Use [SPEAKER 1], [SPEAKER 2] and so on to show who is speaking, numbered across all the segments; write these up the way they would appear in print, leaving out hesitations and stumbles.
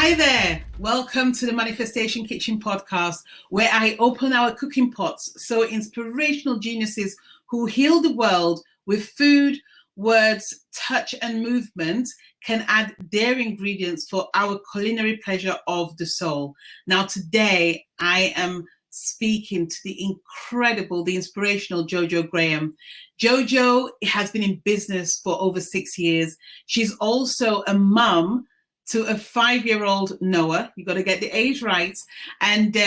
[SPEAKER 1] Hi there. Welcome to the Manifestation Kitchen podcast, where I open our cooking pots so inspirational geniuses who heal the world with food, words, touch, and movement can add their ingredients for our culinary pleasure of the soul. Now, today I am speaking to the incredible, the inspirational Jojo Graham. Jojo has been in business for over 6 years. She's also a mum to a 5-year-old Noah. You got to get the age right. And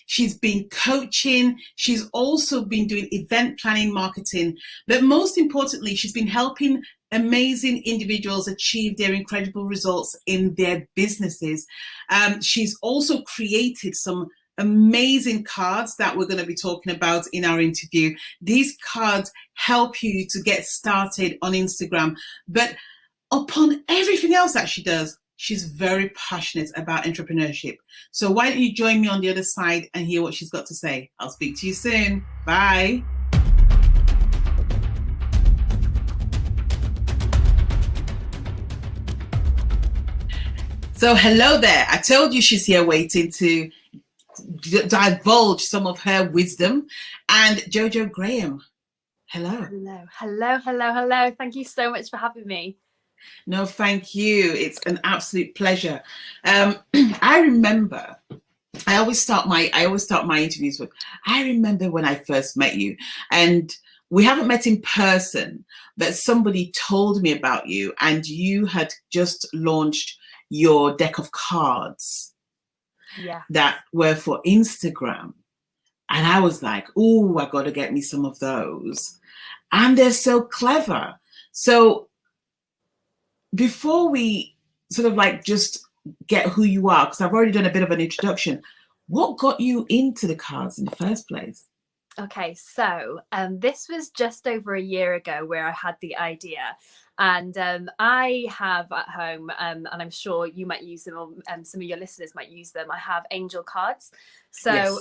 [SPEAKER 1] she's been coaching. She's also been doing event planning, marketing. But most importantly, she's been helping amazing individuals achieve their incredible results in their businesses. She's also created some amazing cards that we're going to be talking about in our interview. These cards help you to get started on Instagram. But upon everything else that she does, she's very passionate about entrepreneurship. So why don't you join me on the other side and hear what she's got to say? I'll speak to you soon. Bye. So hello there. I told you she's here waiting to divulge some of her wisdom. And Jojo Graham, hello.
[SPEAKER 2] Hello. Thank you so much for having me.
[SPEAKER 1] No, thank you. It's an absolute pleasure. I remember, I always start my interviews with, I remember when I first met you, and we haven't met in person, but somebody told me about you, and you had just launched your deck of cards that were for Instagram. And I was like, oh, I got to get me some of those. And they're so clever. So before we sort of like just get who you are, because I've already done a bit of an introduction, what got you into the cards in the first place?
[SPEAKER 2] Okay, so this was just over a year ago where I had the idea. And I have at home, and I'm sure you might use them, or some of your listeners might use them. I have angel cards. So yes.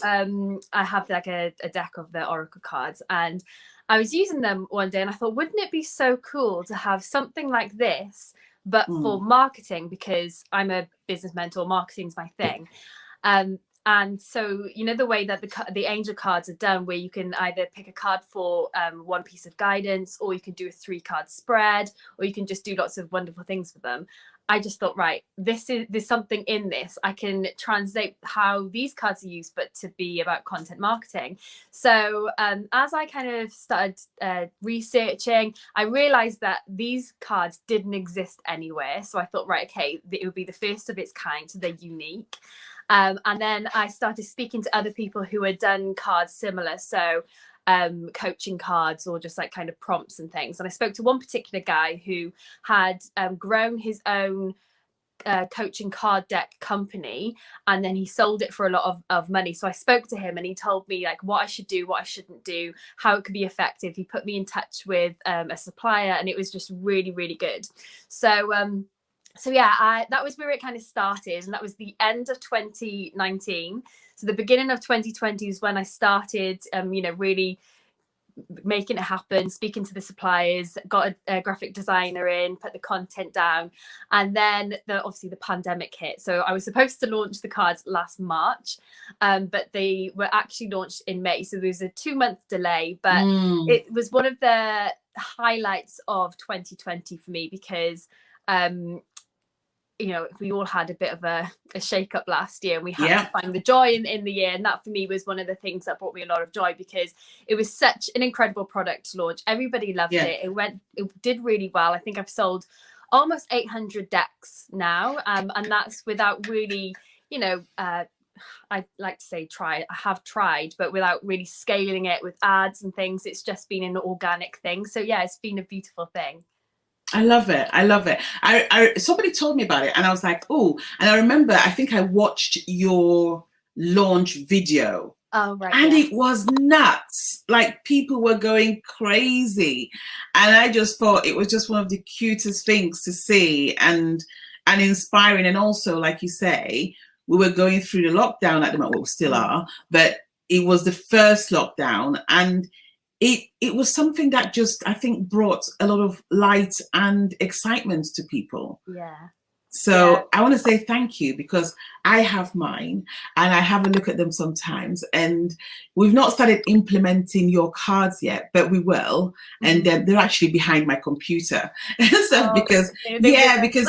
[SPEAKER 2] I have like a deck of the oracle cards. And I was using them one day and I thought, wouldn't it be so cool to have something like this, but for marketing, because I'm a business mentor, marketing's my thing. And so, you know, the way that the angel cards are done, where you can either pick a card for one piece of guidance, or you can do a 3-card spread, or you can just do lots of wonderful things with them. I just thought, right, there's something in this. I can translate how these cards are used, but to be about content marketing. So as I kind of started researching, I realized that these cards didn't exist anywhere. So I thought, right, okay, it would be the first of its kind. So they're unique. And then I started speaking to other people who had done cards similar. So coaching cards, or just like kind of prompts and things. And I spoke to one particular guy who had grown his own coaching card deck company, and then he sold it for a lot of money. So I spoke to him and he told me like what I should do, what I shouldn't do, how it could be effective. He put me in touch with a supplier, and it was just really, really good. So yeah, that was where it kind of started, and that was the end of 2019. So the beginning of 2020 is when I started, really making it happen, speaking to the suppliers, got a graphic designer in, put the content down, and then obviously the pandemic hit. So I was supposed to launch the cards last March, but they were actually launched in May. So there was a 2-month delay, but it was one of the highlights of 2020 for me, because we all had a bit of a shake-up last year, and we had to find the joy in the year. And that for me was one of the things that brought me a lot of joy, because it was such an incredible product to launch. Everybody loved it. It did really well. I think I've sold almost 800 decks now. And that's without really, I like to say I have tried, but without really scaling it with ads and things. It's just been an organic thing. So yeah, it's been a beautiful thing.
[SPEAKER 1] I love it. I somebody told me about it, and I was like, oh, and I remember, I think I watched your launch video.
[SPEAKER 2] Oh, right.
[SPEAKER 1] And it was nuts. Like, people were going crazy. And I just thought it was just one of the cutest things to see, and inspiring. And also, like you say, we were going through the lockdown at the moment. Well, we still are, but it was the first lockdown, and it was something that just, I think, brought a lot of light and excitement to people.
[SPEAKER 2] Yeah.
[SPEAKER 1] So I want to say thank you, because I have mine and I have a look at them sometimes, and we've not started implementing your cards yet, but we will. And they're actually behind my computer. So because they're there, because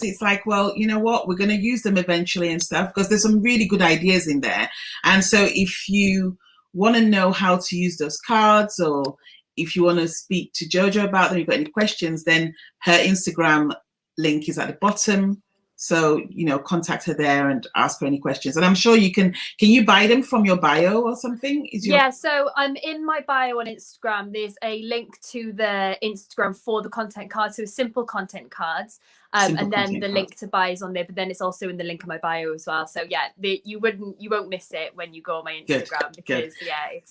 [SPEAKER 1] it's like, well, you know what, we're going to use them eventually and stuff, because there's some really good ideas in there. And so if you want to know how to use those cards, or if you want to speak to Jojo about them, you've got any questions, then her Instagram link is at the bottom. So, contact her there and ask her any questions. And I'm sure can you buy them from your bio or something?
[SPEAKER 2] So in my bio on Instagram, there's a link to the Instagram for the content cards, so simple content cards. And then the link to buy is on there, but then it's also in the link in my bio as well. So yeah, you won't miss it when you go on my Instagram, because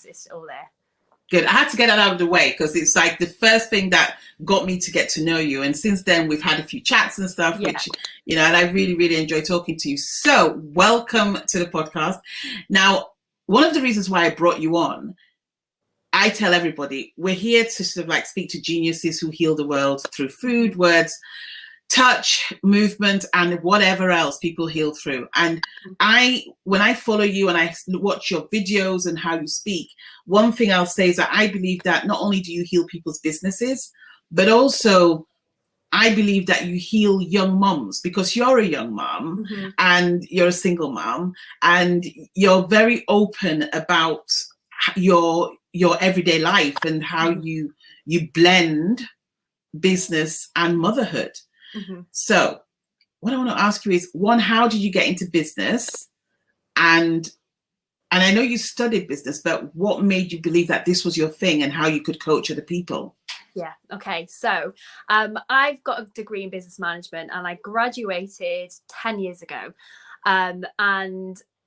[SPEAKER 2] it's all there.
[SPEAKER 1] Good. I had to get that out of the way, because it's like the first thing that got me to get to know you. And since then, we've had a few chats and stuff, which, and I really, really enjoy talking to you. So welcome to the podcast. Now, one of the reasons why I brought you on, I tell everybody, we're here to sort of like speak to geniuses who heal the world through food, words, touch, movement, and whatever else people heal through. And when I follow you and I watch your videos and how you speak, one thing I'll say is that I believe that not only do you heal people's businesses, but also I believe that you heal young moms, because you're a young mom and you're a single mom, and you're very open about your everyday life and how you blend business and motherhood. So what I want to ask you is, one, how did you get into business? And I know you studied business, but what made you believe that this was your thing and how you could coach other people?
[SPEAKER 2] Yeah. Okay. So I've got a degree in business management, and I graduated 10 years ago. And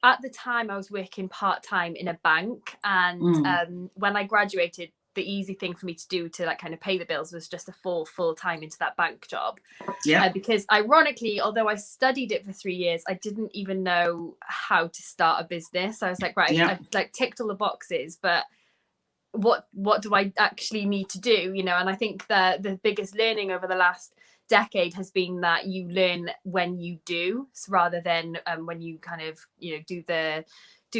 [SPEAKER 2] at the time I was working part-time in a bank. And when I graduated, the easy thing for me to do to like kind of pay the bills was just to fall full time into that bank job. Because ironically, although I studied it for 3 years, I didn't even know how to start a business. I was like, right, I've like ticked all the boxes, but what do I actually need to do? And I think that the biggest learning over the last decade has been that you learn when you do, rather than when you kind of do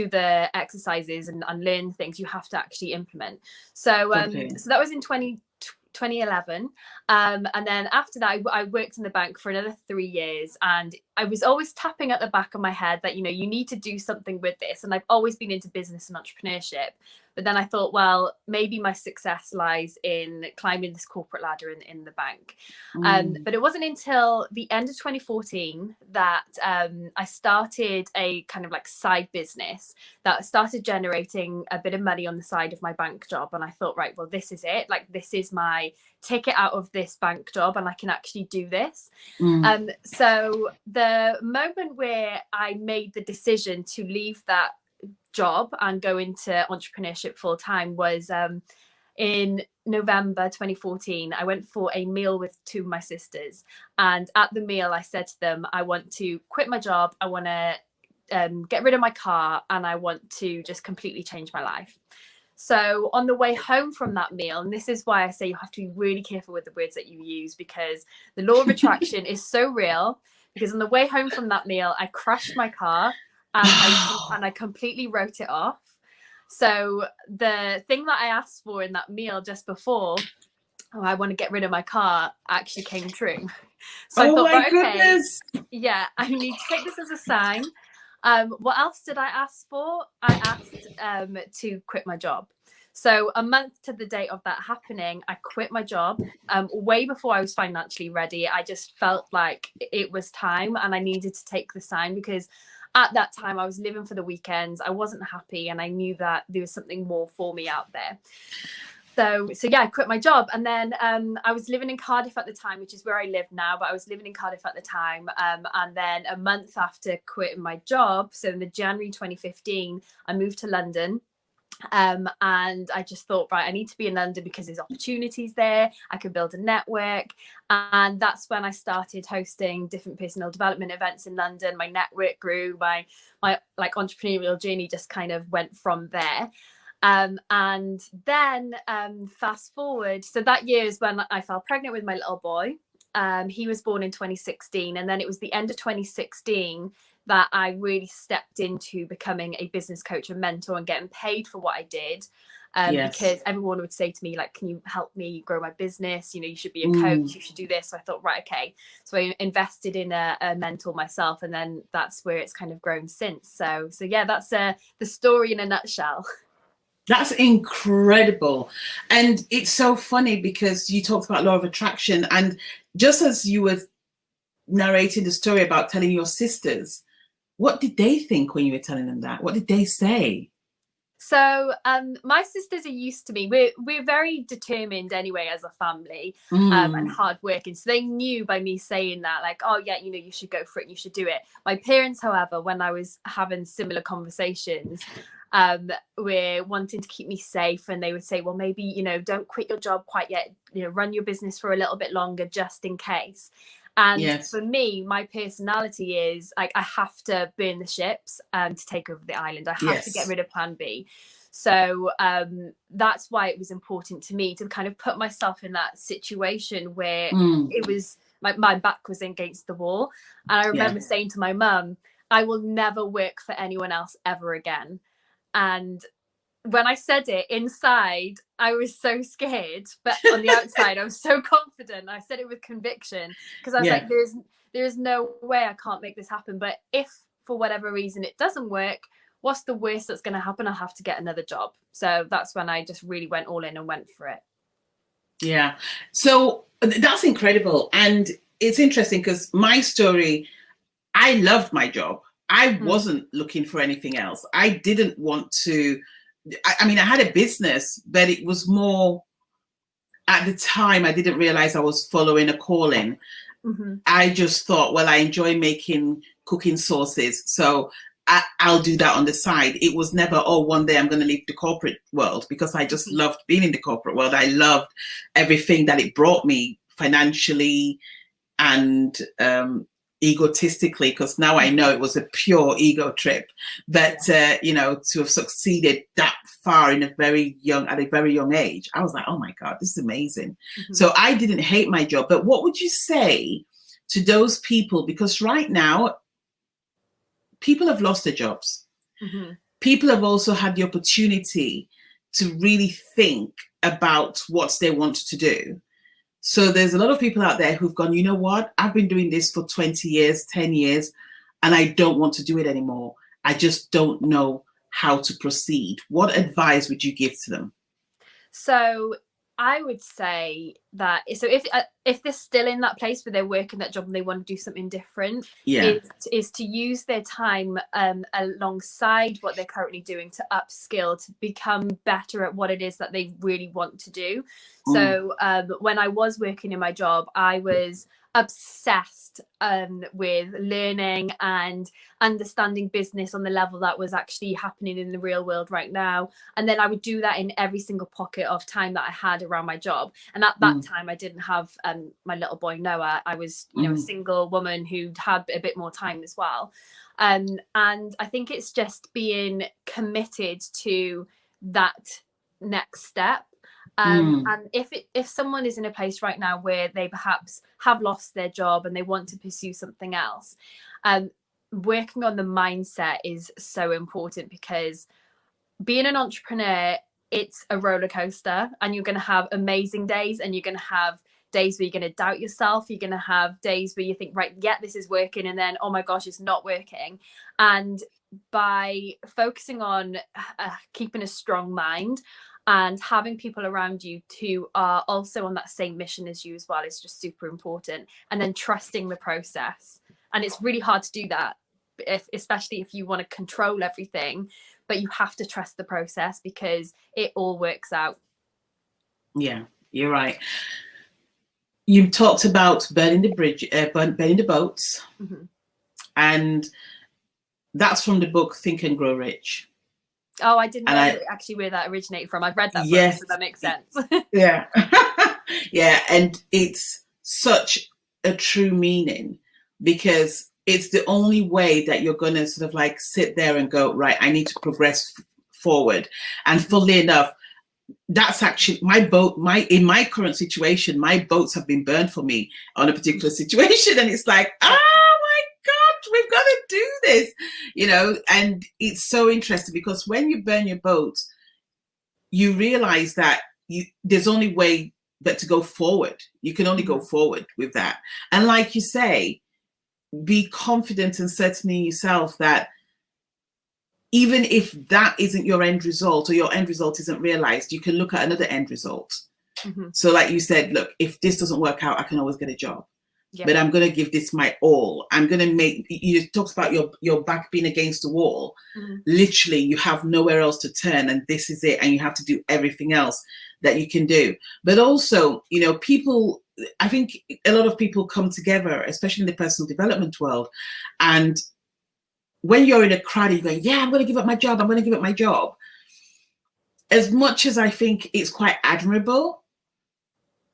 [SPEAKER 2] the exercises and learn things. You have to actually implement. So so that was in 2011. And then after that, I worked in the bank for another 3 years, and I was always tapping at the back of my head that, you need to do something with this. And I've always been into business and entrepreneurship. But then I thought, well, maybe my success lies in climbing this corporate ladder in the bank. But it wasn't until the end of 2014 that I started a kind of like side business that started generating a bit of money on the side of my bank job. And I thought, right, well, this is it. Like, this is my ticket out of this bank job, and I can actually do this. So the moment where I made the decision to leave that job and go into entrepreneurship full time was in November 2014. I went for a meal with two of my sisters, and at the meal I said to them, I want to quit my job, I want to get rid of my car, and I want to just completely change my life. So on the way home from that meal, and this is why I say you have to be really careful with the words that you use, because the law of attraction is so real. Because on the way home from that meal, I crashed my car, and I completely wrote it off. So the thing that I asked for in that meal just before, I want to get rid of my car, actually came true. So I thought, right,
[SPEAKER 1] goodness.
[SPEAKER 2] Okay, I need to take this as a sign. What else did I ask for? I asked to quit my job. So a month to the date of that happening, I quit my job way before I was financially ready. I just felt like it was time, and I needed to take the sign, because at that time I was living for the weekends. I wasn't happy, and I knew that there was something more for me out there. So I quit my job. And then I was living in Cardiff at the time, which is where I live now, but I was living in Cardiff at the time. And then a month after quitting my job, so in the January 2015, I moved to London. And I just thought, right, I need to be in London because there's opportunities there. I could build a network. And that's when I started hosting different personal development events in London. My network grew, my like entrepreneurial journey just kind of went from there. And then fast forward, so that year is when I fell pregnant with my little boy. He was born in 2016, and then it was the end of 2016 that I really stepped into becoming a business coach and mentor and getting paid for what I did. Because everyone would say to me, like, can you help me grow my business? You know, you should be a coach, you should do this. So I thought, right, okay. So I invested in a mentor myself, and then that's where it's kind of grown since. So yeah, that's the story in a nutshell.
[SPEAKER 1] That's incredible. And it's so funny because you talked about law of attraction, and just as you were narrating the story about telling your sisters, what did they think when you were telling them that? What did they say?
[SPEAKER 2] So my sisters are used to me. We're very determined anyway as a family, and hardworking. So they knew by me saying that, like, oh yeah, you know, you should go for it, you should do it. My parents, however, when I was having similar conversations, were wanting to keep me safe, and they would say, well, maybe, you know, don't quit your job quite yet, you know, run your business for a little bit longer just in case. And for me, my personality is like, I have to burn the ships to take over the island. I have to get rid of plan B. So that's why it was important to me to kind of put myself in that situation where it was my back was against the wall. And I remember saying to my mum, I will never work for anyone else ever again. And when I said it inside, I was so scared, but on the outside, I was so confident. I said it with conviction because I was like, there's no way I can't make this happen. But if for whatever reason it doesn't work, what's the worst that's going to happen? I'll have to get another job. So that's when I just really went all in and went for it.
[SPEAKER 1] Yeah. So that's incredible. And it's interesting because my story, I loved my job. I wasn't looking for anything else. I didn't want to. I mean, I had a business, but it was more, at the time, I didn't realize I was following a calling. I just thought, well, I enjoy making cooking sauces, so I'll do that on the side. It was never, oh, one day I'm going to leave the corporate world, because I just loved being in the corporate world. I loved everything that it brought me financially and egotistically, because now I know it was a pure ego trip. But you know, to have succeeded that far at a very young age, I was like, oh my God, this is amazing. So I didn't hate my job. But what would you say to those people? Because right now, people have lost their jobs. People have also had the opportunity to really think about what they want to do. So there's a lot of people out there who've gone, you know what, I've been doing this for 20 years, 10 years, and I don't want to do it anymore. I just don't know how to proceed. What advice would you give to them? So
[SPEAKER 2] I would say that, so if they're still in that place where they're working that job and they want to do something different, is to use their time alongside what they're currently doing to upskill, to become better at what it is that they really want to do. So when I was working in my job, I was obsessed with learning and understanding business on the level that was actually happening in the real world right now. And then I would do that in every single pocket of time that I had around my job. And at that time, I didn't have my little boy Noah. I was, you know, a single woman who had a bit more time as well. And I think it's just being committed to that next step. And if someone is in a place right now where they perhaps have lost their job and they want to pursue something else, working on the mindset is so important, because being an entrepreneur, it's a roller coaster, and you're going to have amazing days, and you're going to have days where you're going to doubt yourself. You're going to have days where you think, right, yeah, this is working, and then, oh my gosh, it's not working. And by focusing on keeping a strong mind and having people around you who are also on that same mission as you as well is just super important. And then trusting the process. And it's really hard to do that, especially if you want to control everything, but you have to trust the process because it all works out.
[SPEAKER 1] Yeah, you're right. You talked about burning the boats, and that's from the book Think and Grow Rich.
[SPEAKER 2] Oh, I didn't know actually where that originated from. I've read that book, so that makes sense.
[SPEAKER 1] Yeah. Yeah, and it's such a true meaning, because it's the only way that you're going to sort of like sit there and go, right, I need to progress forward. And funnily enough, that's actually my boat. In my current situation, my boats have been burned for me on a particular situation, and it's like, oh my God, we've got to do this, And it's so interesting because when you burn your boat, you realize that there's only way but to go forward. You can only go forward with that, and like you say, be confident and certain in yourself that even if that isn't your end result or your end result isn't realized, you can look at another end result. So like you said, look, if this doesn't work out, I can always get a job. But I'm going to give this my all. I'm going to make, you talked about your back being against the wall. Literally, you have nowhere else to turn, and this is it. And you have to do everything else that you can do. But also, people, I think a lot of people come together, especially in the personal development world. And when you're in a crowd, you're going, yeah, I'm going to give up my job. I'm going to give up my job. As much as I think it's quite admirable,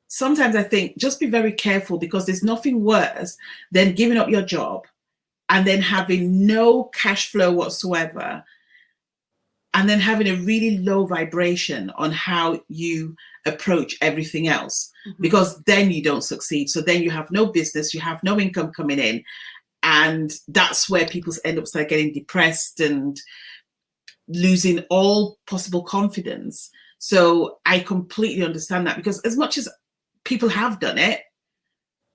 [SPEAKER 1] sometimes I think just be very careful, because there's nothing worse than giving up your job and then having no cash flow whatsoever, and then having a really low vibration on how you approach everything else, because then you don't succeed. So then you have no business, you have no income coming in. And that's where people end up start getting depressed and losing all possible confidence. So I completely understand that, because as much as people have done it,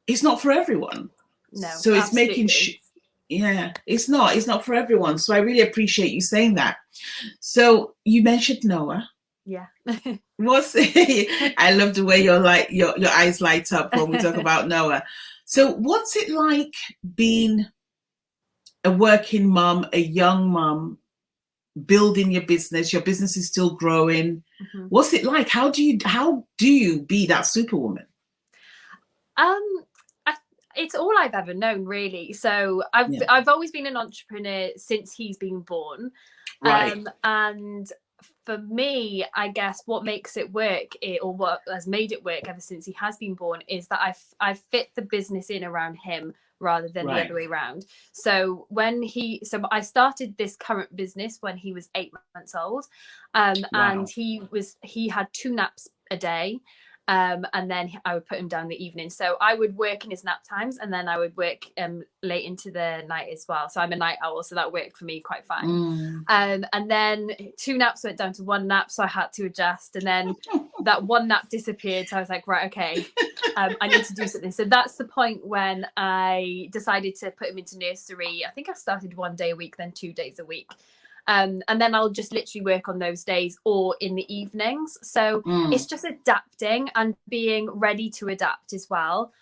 [SPEAKER 1] it's not for everyone.
[SPEAKER 2] No,
[SPEAKER 1] so it's
[SPEAKER 2] absolutely.
[SPEAKER 1] making it's not for everyone. So I really appreciate you saying that. So you mentioned Noah.
[SPEAKER 2] Yeah.
[SPEAKER 1] I love the way your eyes light up when we talk about Noah. So what's it like being a working mom, a young mom, building your business? Your business is still growing. What's it like? How do you be that superwoman?
[SPEAKER 2] It's all I've ever known, really. So I've always been an entrepreneur since he's been born.
[SPEAKER 1] Right.
[SPEAKER 2] And for me, I guess what makes it work, or what has made it work ever since he has been born, is that I've fit the business in around him rather than the other way around. So I started this current business when he was 8 months old, and he had 2 naps a day. And then I would put him down in the evening. So I would work in his nap times, and then I would work late into the night as well. So I'm a night owl, so that worked for me quite fine. And then 2 naps went down to 1 nap, so I had to adjust. And then that 1 nap disappeared. So I was like, right, okay, I need to do something. So that's the point when I decided to put him into nursery. I think I started 1 day a week, then 2 days a week. And then I'll just literally work on those days or in the evenings. So it's just adapting and being ready to adapt as well,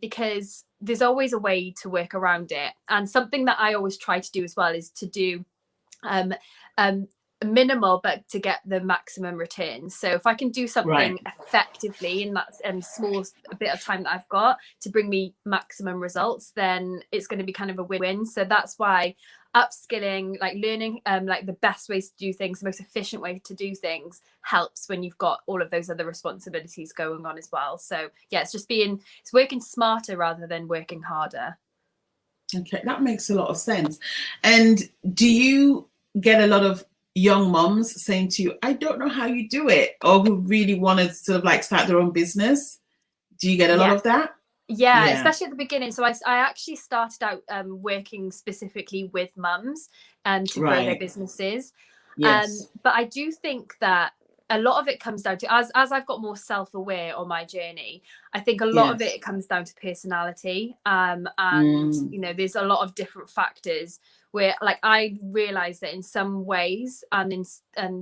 [SPEAKER 2] because there's always a way to work around it. And something that I always try to do as well is to do minimal, but to get the maximum return. So if I can do something effectively in that small bit of time that I've got to bring me maximum results, then it's going to be kind of a win-win. So that's why upskilling, like learning like the best ways to do things, the most efficient way to do things, helps when you've got all of those other responsibilities going on as well. So yeah, it's working smarter rather than working harder.
[SPEAKER 1] Okay, that makes a lot of sense. And do you get a lot of young moms saying to you, I don't know how you do it, or who really want to sort of like start their own business? Do you get a lot of that?
[SPEAKER 2] Yeah, especially at the beginning. So I actually started out working specifically with mums to grow their businesses. But I do think that a lot of it comes down to, as I've got more self-aware on my journey, I think a lot of it comes down to personality. And there's a lot of different factors where, like, I realize that in some ways and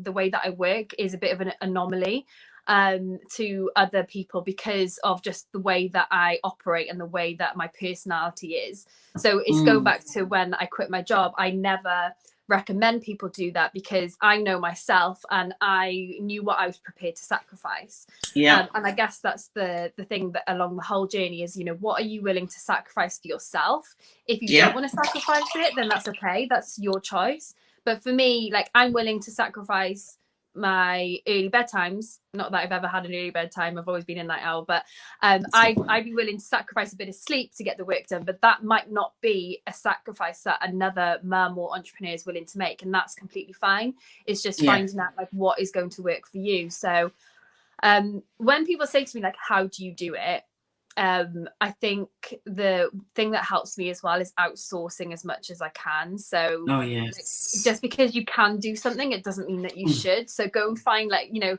[SPEAKER 2] the way that I work is a bit of an anomaly to other people, because of just the way that I operate and the way that my personality is. So it's go back to when I quit my job. I never recommend people do that, because I know myself and I knew what I was prepared to sacrifice. And I guess that's the thing that along the whole journey is, what are you willing to sacrifice for yourself? If you don't want to sacrifice it, then that's okay, that's your choice. But for me, like, I'm willing to sacrifice my early bedtimes. Not that I've ever had an early bedtime, I've always been a night owl, but I'd be willing to sacrifice a bit of sleep to get the work done, but that might not be a sacrifice that another mum or entrepreneur is willing to make, and that's completely fine. It's just finding out like what is going to work for you. So when people say to me like, how do you do it, I think the thing that helps me as well is outsourcing as much as I can. So like, just because you can do something, it doesn't mean that you should. So go and find like, you know,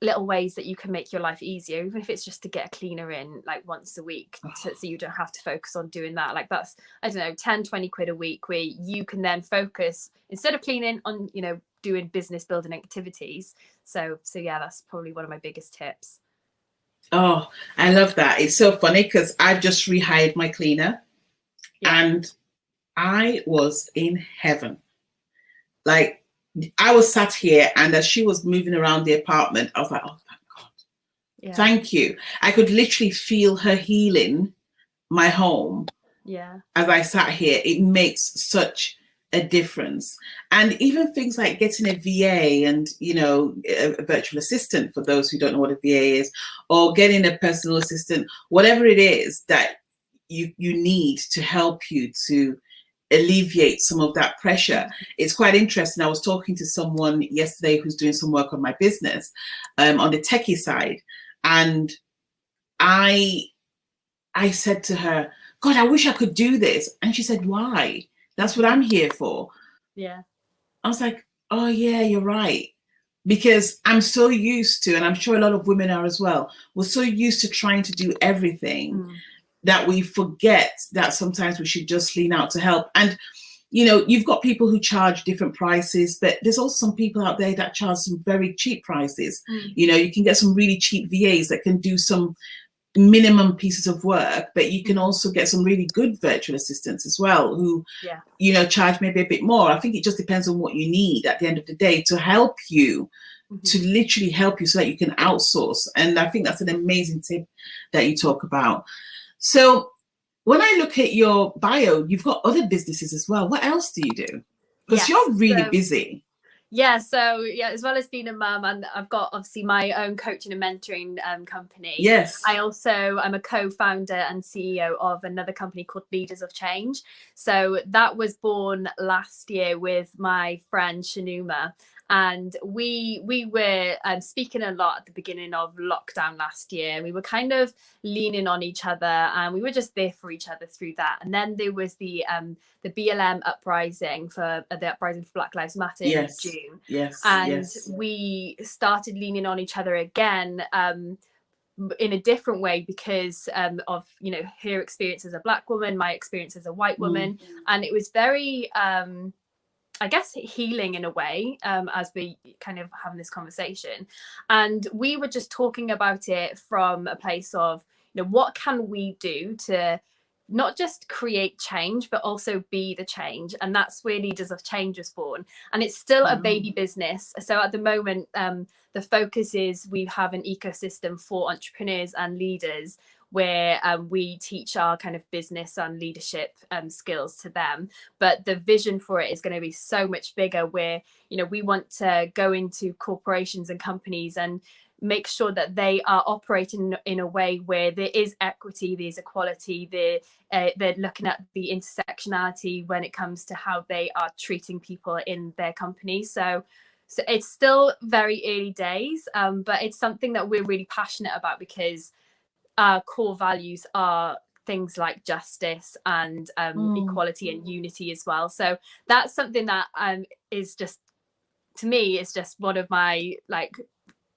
[SPEAKER 2] little ways that you can make your life easier, even if it's just to get a cleaner in like once a week, so you don't have to focus on doing that. Like that's, I don't know, 10-20 quid a week where you can then focus, instead of cleaning, on, you know, doing business building activities. So yeah, that's probably one of my biggest tips.
[SPEAKER 1] Oh, I love that. It's so funny because I've just rehired my cleaner and I was in heaven. Like I was sat here, and as she was moving around the apartment, I was like, oh, thank God. Thank you. I could literally feel her healing my home. As I sat here, it makes such a difference. And even things like getting a VA and, you know, a virtual assistant, for those who don't know what a VA is, or getting a personal assistant, whatever it is that you need to help you to alleviate some of that pressure. It's quite interesting. I was talking to someone yesterday who's doing some work on my business on the techie side, and I said to her, God, I wish I could do this. And she said, why? That's what I'm here for. I was like, oh yeah, you're right. Because I'm so used to, and I'm sure a lot of women are as well, we're so used to trying to do everything that we forget that sometimes we should just lean out to help. And, you know, you've got people who charge different prices, but there's also some people out there that charge some very cheap prices. You know, you can get some really cheap VAs that can do some minimum pieces of work, but you can also get some really good virtual assistants as well who, you know, charge maybe a bit more. I think it just depends on what you need at the end of the day to help you, to literally help you so that you can outsource. And I think that's an amazing tip that you talk about. So when I look at your bio, you've got other businesses as well. What else do you do? Because you're really busy.
[SPEAKER 2] So as well as being a mum, and I've got obviously my own coaching and mentoring company. I'm a co-founder and CEO of another company called Leaders of Change. So that was born last year with my friend Shanuma, and we were speaking a lot at the beginning of lockdown last year. We were kind of leaning on each other, and we were just there for each other through that. And then there was the BLM uprising for the uprising for Black Lives Matter in June. We started leaning on each other again in a different way because of, you know, her experience as a Black woman, my experience as a white woman. And it was very I guess healing in a way, as we kind of having this conversation. And we were just talking about it from a place of, you know, what can we do to not just create change, but also be the change. And that's where Leaders of Change was born. And it's still a baby business. So at the moment, the focus is we have an ecosystem for entrepreneurs and leaders where we teach our kind of business and leadership skills to them. But the vision for it is going to be so much bigger, where, you know, we want to go into corporations and companies and make sure that they are operating in a way where there is equity, there's equality, they're looking at the intersectionality when it comes to how they are treating people in their companies. So it's still very early days, but it's something that we're really passionate about because our core values are things like justice and equality and unity as well. So that's something that is just, to me, is just one of my, like,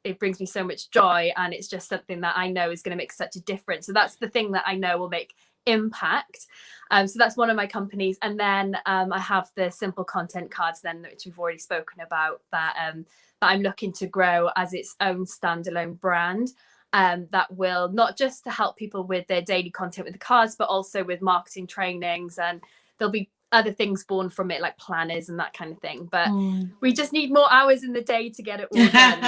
[SPEAKER 2] it brings me so much joy, and it's just something that I know is going to make such a difference. So that's the thing that I know will make impact. So that's one of my companies. And then I have the Simple Content Cards then, which we've already spoken about, that I'm looking to grow as its own standalone brand. That will not just to help people with their daily content with the cards, but also with marketing trainings, and there'll be other things born from it, like planners and that kind of thing. But we just need more hours in the day to get it all done.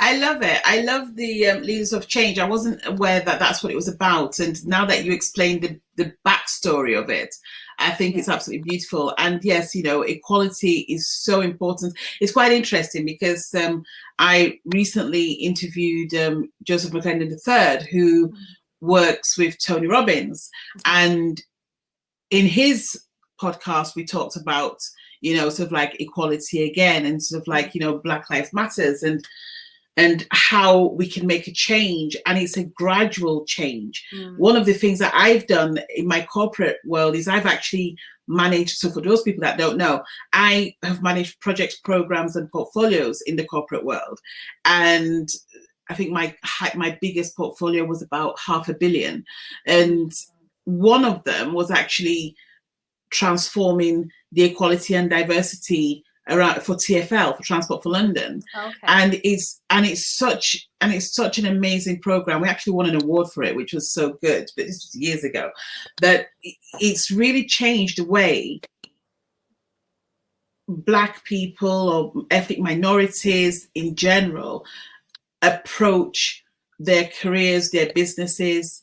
[SPEAKER 1] I love it. I love the Leaders of Change. I wasn't aware that that's what it was about, and now that you explained the backstory of it, I think it's absolutely beautiful. And yes, you know, equality is so important. It's quite interesting because I recently interviewed Joseph McClendon III, who works with Tony Robbins. And in his podcast, we talked about, you know, sort of like equality again, and sort of like, you know, Black Lives Matters, and how we can make a change. And it's a gradual change. One of the things that I've done in my corporate world is I've actually managed, so for those people that don't know, I have managed projects, programs and portfolios in the corporate world. And I think my biggest portfolio was about $500 million. And one of them was actually transforming the equality and diversity around for TfL, for Transport for London. And it's such an amazing program. We actually won an award for it, which was so good, but this was years ago. That it's really changed the way Black people or ethnic minorities in general approach their careers, their businesses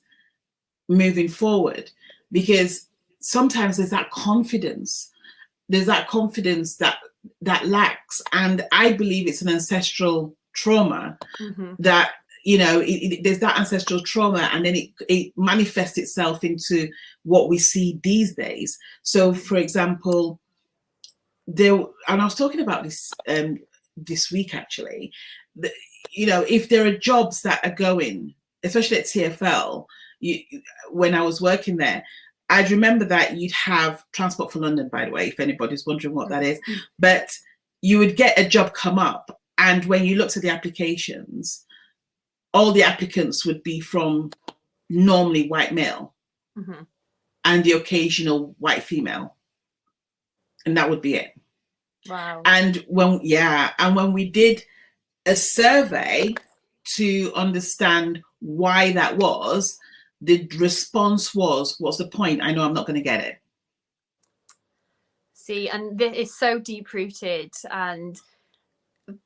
[SPEAKER 1] moving forward. Because sometimes there's that confidence that lacks. And I believe it's an ancestral trauma that, you know, there's that ancestral trauma, and then it manifests itself into what we see these days. So for example, and I was talking about this this week actually, you know, if there are jobs that are going, especially at TfL, when I was working there, I'd remember that you'd have Transport for London, by the way, if anybody's wondering what that is. But you would get a job come up, and when you looked at the applications, all the applicants would be from normally white male and the occasional white female. And that would be it.
[SPEAKER 2] Wow. And
[SPEAKER 1] when we did a survey to understand why that was, the response was, what's the point? I know I'm not going to get it.
[SPEAKER 2] See, and this is so deep rooted, and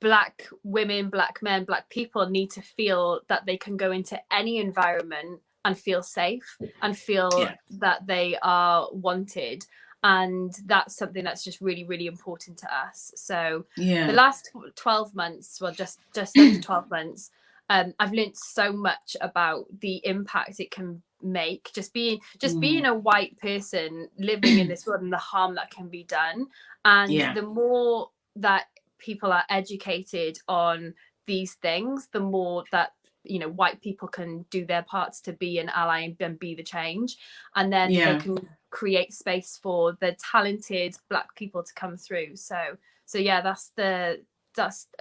[SPEAKER 2] Black women, Black men, Black people need to feel that they can go into any environment and feel safe and feel that they are wanted. And that's something that's just really, really important to us. So the last 12 months, well, just under 12 months, I've learned so much about the impact it can make, just being a white person living in this world, and the harm that can be done. And the more that people are educated on these things, the more that, you know, white people can do their parts to be an ally and be the change. And then they can create space for the talented Black people to come through. So yeah, that's a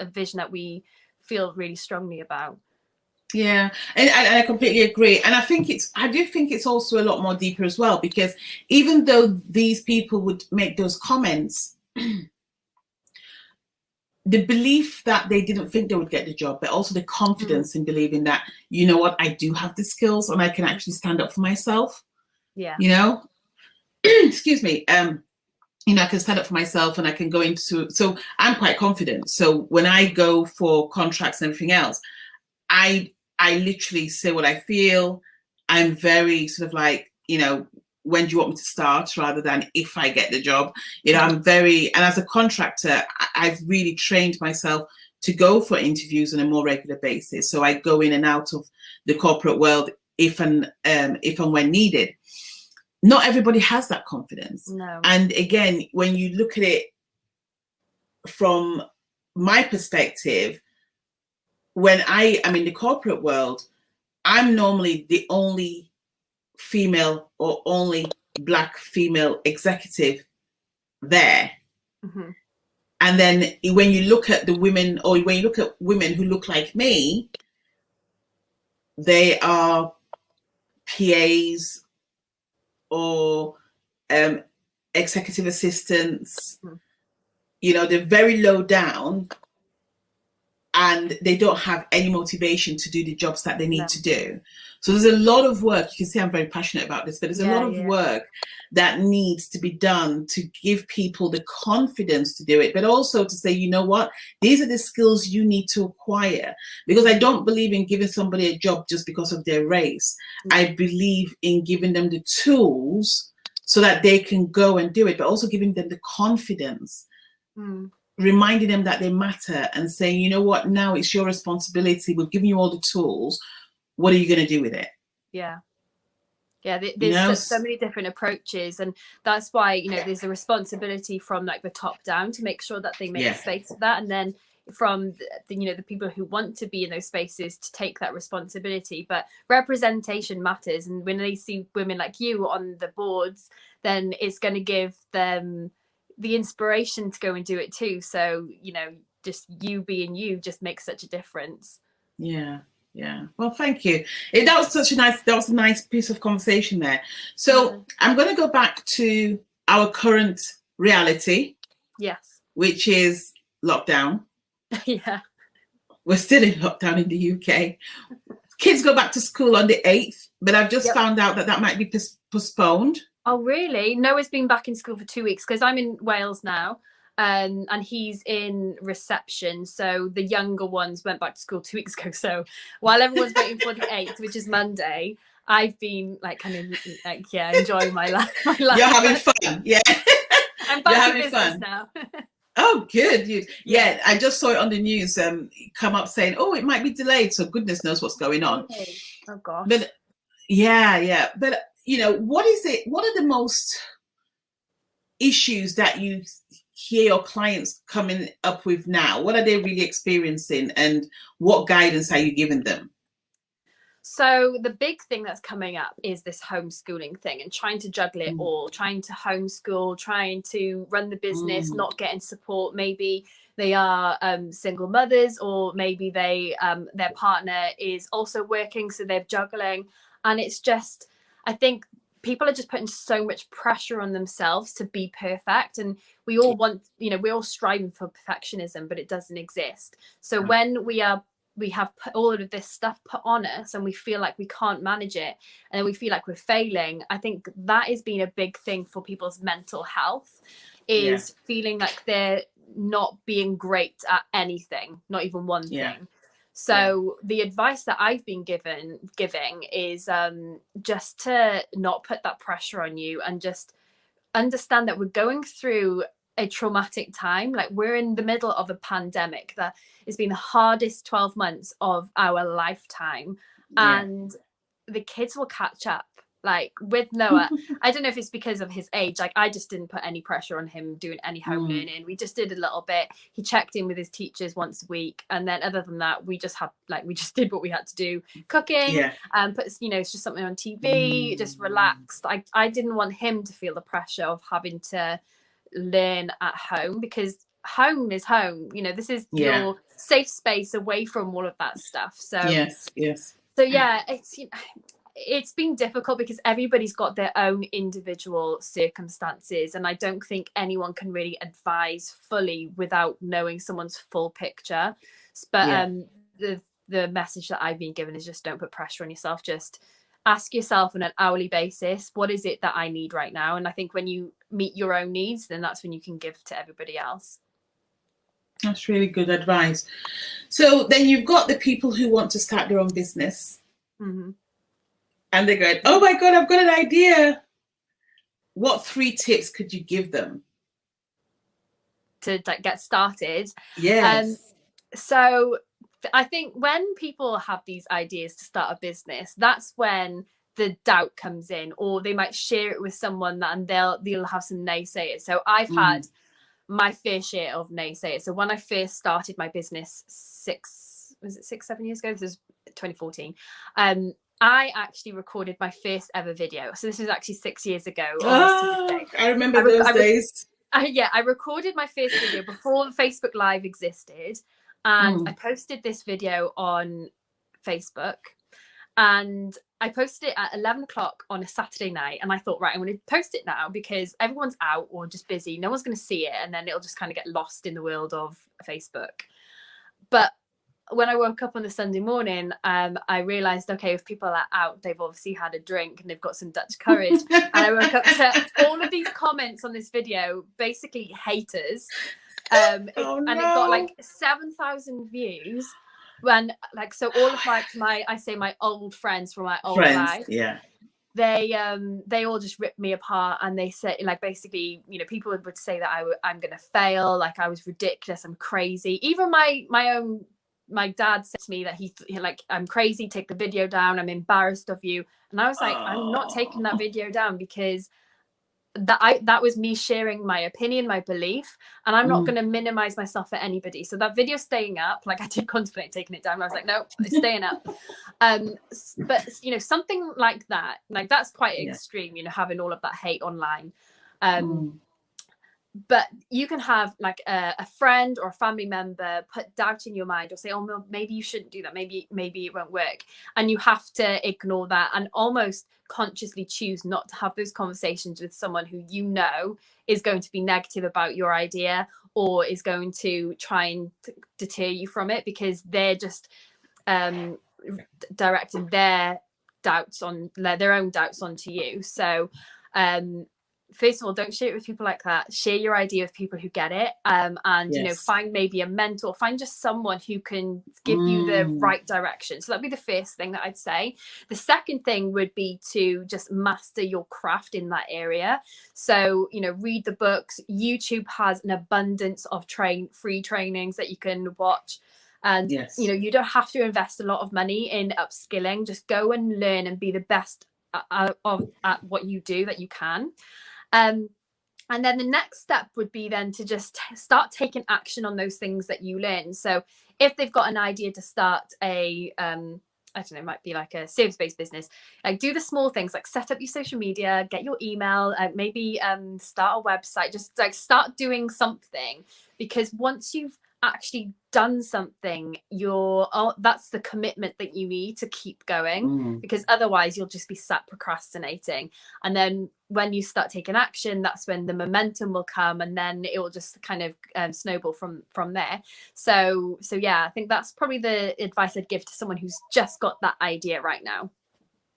[SPEAKER 2] vision that we feel really strongly about.
[SPEAKER 1] And I completely agree. And I do think it's also a lot more deeper as well, because even though these people would make those comments, the belief that they didn't think they would get the job, but also the confidence in believing that, you know what, I do have the skills and I can actually stand up for myself. You know, excuse me. You know, I can stand up for myself and I can go into, so I'm quite confident. So when I go for contracts and everything else, I literally say what I feel. I'm very sort of like, you know, when do you want me to start, rather than if I get the job. You know, and as a contractor, I've really trained myself to go for interviews on a more regular basis. So I go in and out of the corporate world if and when needed. Not everybody has that confidence.
[SPEAKER 2] No.
[SPEAKER 1] And again, when you look at it from my perspective, when I am in the corporate world, I'm normally the only female or only Black female executive there. And then when you look at the women, or when you look at women who look like me, they are PAs or executive assistants. You know, they're very low down, and they don't have any motivation to do the jobs that they need to do. So there's a lot of work. You can see I'm very passionate about this, but there's a lot of work that needs to be done to give people the confidence to do it, but also to say, you know what, these are the skills you need to acquire. Because I don't believe in giving somebody a job just because of their race. I believe in giving them the tools so that they can go and do it, but also giving them the confidence, reminding them that they matter, and saying, you know what, now it's your responsibility. We've given you all the tools. What are you going to do with it?
[SPEAKER 2] Yeah. Yeah, there's so many different approaches, and that's why, you know, there's a responsibility from like the top down to make sure that they make space for that, and then from the, you know, the people who want to be in those spaces to take that responsibility. But representation matters, and when they see women like you on the boards, then it's going to give them the inspiration to go and do it too. So, you know, just you being you just makes such a difference.
[SPEAKER 1] Yeah. Well, thank you. That was a nice piece of conversation there. So I'm going to go back to our current reality.
[SPEAKER 2] Yes.
[SPEAKER 1] Which is lockdown.
[SPEAKER 2] Yeah.
[SPEAKER 1] We're still in lockdown in the UK. Kids go back to school on the 8th, but I've just found out that might be postponed.
[SPEAKER 2] Oh, really? Noah's been back in school for 2 weeks because I'm in Wales now. And he's in reception, so the younger ones went back to school 2 weeks ago. So while everyone's waiting for the 8th, which is Monday, I've been like kind of like enjoying my life.
[SPEAKER 1] You're having fun,
[SPEAKER 2] I'm back in business now.
[SPEAKER 1] Oh, good. Yeah, I just saw it on the news come up saying, oh, it might be delayed. So goodness knows what's going on.
[SPEAKER 2] Oh gosh.
[SPEAKER 1] But yeah. But you know, what are the most issues that you hear your clients coming up with now? What are they really experiencing, and what guidance are you giving them?
[SPEAKER 2] So the big thing that's coming up is this homeschooling thing, and trying to juggle it all, trying to homeschool, trying to run the business, not getting support. Maybe they are single mothers, or maybe they their partner is also working, so they're juggling. And it's just, I think people are just putting so much pressure on themselves to be perfect, and we all want, you know, we're all striving for perfectionism, but it doesn't exist. So when we have put all of this stuff put on us, and we feel like we can't manage it, and we feel like we're failing, I think that has been a big thing for people's mental health, is feeling like they're not being great at anything, not even one thing. So the advice that I've been giving is just to not put that pressure on you, and just understand that we're going through a traumatic time. Like, we're in the middle of a pandemic that has been the hardest 12 months of our lifetime, and the kids will catch up. Like with Noah, I don't know if it's because of his age. Like, I just didn't put any pressure on him doing any home learning. We just did a little bit. He checked in with his teachers once a week, and then other than that, we just did what we had to do. Cooking, put, you know, it's just something on TV, just relaxed. I didn't want him to feel the pressure of having to learn at home, because home is home. You know, this is your safe space away from all of that stuff. So so it's, you know, it's been difficult because everybody's got their own individual circumstances, and I don't think anyone can really advise fully without knowing someone's full picture. But the message that I've been given is just don't put pressure on yourself. Just ask yourself on an hourly basis, what is it that I need right now? And I think when you meet your own needs, then that's when you can give to everybody else.
[SPEAKER 1] That's really good advice. So then you've got the people who want to start their own business. And they're going, oh my God, I've got an idea. What 3 tips could you give them
[SPEAKER 2] to like get started?
[SPEAKER 1] Yes.
[SPEAKER 2] So I think when people have these ideas to start a business, that's when the doubt comes in, or they might share it with someone and they'll have some naysayers. So I've had my fair share of naysayers. So when I first started my business 7 years ago? This is 2014. I actually recorded my first ever video. So this was actually 6 years ago.
[SPEAKER 1] I remember those days.
[SPEAKER 2] I recorded my first video before Facebook Live existed. And I posted this video on Facebook. And I posted it at 11 o'clock on a Saturday night. And I thought, right, I'm going to post it now because everyone's out or just busy. No one's going to see it. And then it'll just kind of get lost in the world of Facebook. But when I woke up on the Sunday morning, I realised, okay, if people are out, they've obviously had a drink and they've got some Dutch courage. And I woke up to all of these comments on this video, basically haters. And it got like 7,000 views. When like, so all of my old friends from my old life. they all just ripped me apart, and they said, like, basically, you know, people would say that I'm gonna fail, like I was ridiculous, I'm crazy. Even my dad said to me that he like, I'm crazy, take the video down, I'm embarrassed of you. And I was like, I'm not taking that video down, because that was me sharing my opinion, my belief, and I'm not going to minimize myself for anybody. So that video's staying up. Like, I did contemplate taking it down. I was like, no, it's staying up. But you know, something like that, like, that's quite extreme, you know, having all of that hate online. But you can have like a friend or a family member put doubt in your mind, or say, oh no, maybe you shouldn't do that, maybe it won't work, and you have to ignore that and almost consciously choose not to have those conversations with someone who you know is going to be negative about your idea, or is going to try and deter you from it, because they're just directing their own doubts onto you. So first of all, don't share it with people like that. Share your idea with people who get it, and you know, find maybe a mentor, find just someone who can give you the right direction. So that'd be the first thing that I'd say. The second thing would be to just master your craft in that area. So, you know, read the books. YouTube has an abundance of free trainings that you can watch. And you know, you don't have to invest a lot of money in upskilling. Just go and learn and be the best at what you do that you can. And then the next step would be then to just start taking action on those things that you learn. So if they've got an idea to start I don't know, it might be like a service-based business, like, do the small things, like set up your social media, get your email, maybe start a website, just like start doing something, because once you've actually done something, that's the commitment that you need to keep going, because otherwise you'll just be sat procrastinating. And then when you start taking action, that's when the momentum will come, and then it will just kind of snowball from there. So yeah, I think that's probably the advice I'd give to someone who's just got that idea right now.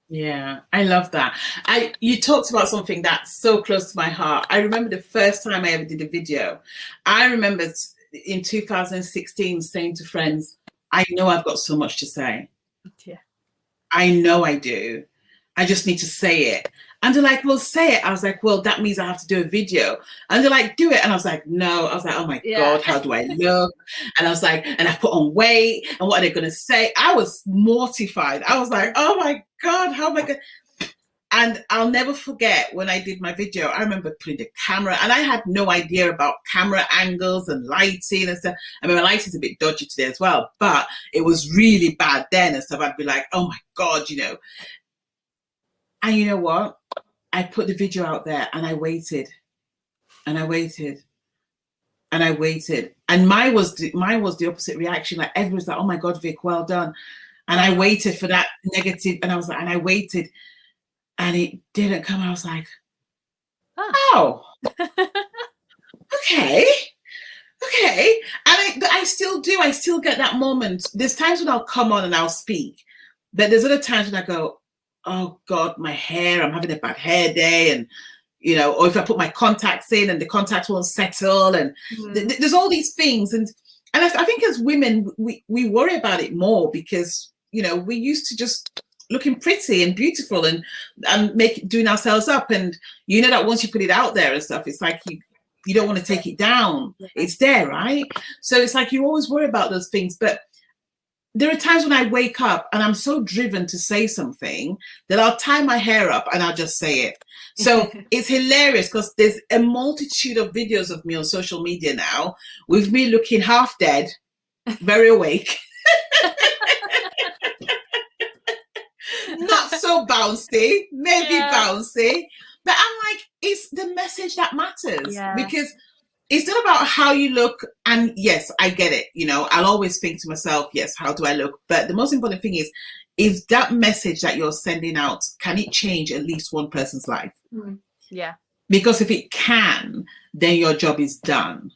[SPEAKER 1] Yeah, I love that. You talked about something that's so close to my heart. I remember the first time I ever did a video. I remember in 2016 saying to friends, I know I've got so much to say.
[SPEAKER 2] Yeah.
[SPEAKER 1] I know I do. I just need to say it. And they're like, well, say it. I was like, well, that means I have to do a video. And they're like, do it. And I was like, no. I was like, oh my God, how do I look? And I was like, and I put on weight, and what are they going to say? I was mortified. I was like, oh my God, how am I going to? And I'll never forget when I did my video, I remember putting the camera, and I had no idea about camera angles and lighting and stuff. I mean, my lighting's a bit dodgy today as well, but it was really bad then and stuff. I'd be like, oh my God, you know. And you know what? I put the video out there, and I waited and I waited and I waited. And mine was the opposite reaction. Like, everyone's like, oh my God, Vic, well done. And I waited for that negative, and I was like, and I waited. And it didn't come. I was like, oh, okay. And I still do. I still get that moment. There's times when I'll come on and I'll speak, but there's other times when I go, oh God, my hair, I'm having a bad hair day. And, you know, or if I put my contacts in and the contacts won't settle. And there's all these things. And I think as women, we worry about it more, because, you know, we used to just looking pretty and beautiful and doing ourselves up, and you know that once you put it out there and stuff, it's like you don't want to take it down. It's there, right? So it's like you always worry about those things. But there are times when I wake up and I'm so driven to say something that I'll tie my hair up and I'll just say it. So it's hilarious, because there's a multitude of videos of me on social media now with me looking half dead, very awake. Not so bouncy, maybe bouncy, but I'm like, it's the message that matters, because it's not about how you look. And yes, I get it. You know, I'll always think to myself, yes, how do I look? But the most important thing is that message that you're sending out, can it change at least one person's life?
[SPEAKER 2] Yeah.
[SPEAKER 1] Because if it can, then your job is done.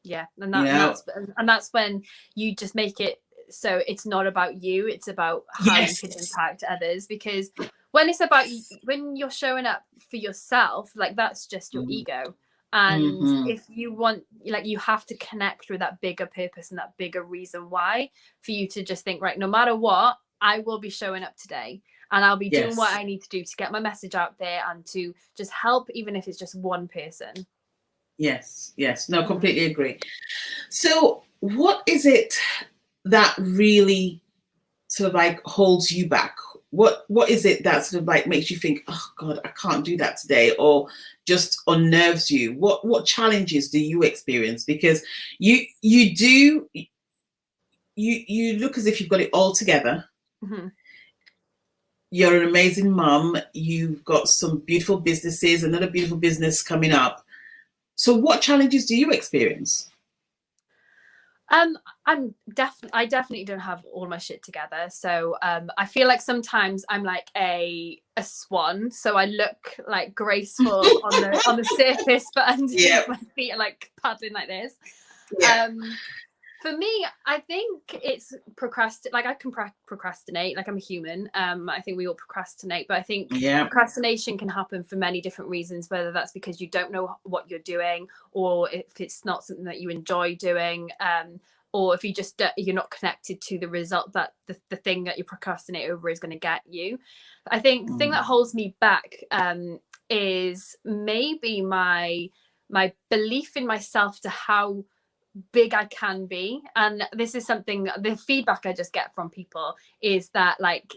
[SPEAKER 2] Yeah. And that's when you just make it so it's not about you, it's about how you can impact others. Because when it's about you, when you're showing up for yourself, like, that's just your ego. And if you want, like, you have to connect with that bigger purpose and that bigger reason why, for you to just think, right, no matter what, I will be showing up today. and I'll be doing what
[SPEAKER 1] Yes.
[SPEAKER 2] I need to do to get my message out there and to just help, even if it's just one person.
[SPEAKER 1] Yes. Yes. No, completely agree. So what is it that really sort of like holds you back? What is it that sort of like makes you think, oh God, I can't do that today, or just unnerves you? What challenges do you experience? Because you look as if you've got it all together.
[SPEAKER 2] Mm-hmm.
[SPEAKER 1] You're an amazing mum. You've got some beautiful businesses, another beautiful business coming up. So what challenges do you experience?
[SPEAKER 2] I definitely don't have all my shit together. So I feel like sometimes I'm like a swan. So I look like graceful on the surface, but underneath my feet are like paddling like this.
[SPEAKER 1] Yeah.
[SPEAKER 2] For me, I think it's like I can procrastinate, like I'm a human. I think we all procrastinate, but I think procrastination can happen for many different reasons, whether that's because you don't know what you're doing, or if it's not something that you enjoy doing, or if you're not connected to the result that the thing that you procrastinate over is going to get you. I think the thing that holds me back is maybe my belief in myself to how big I can be. And this is something, the feedback I just get from people is that like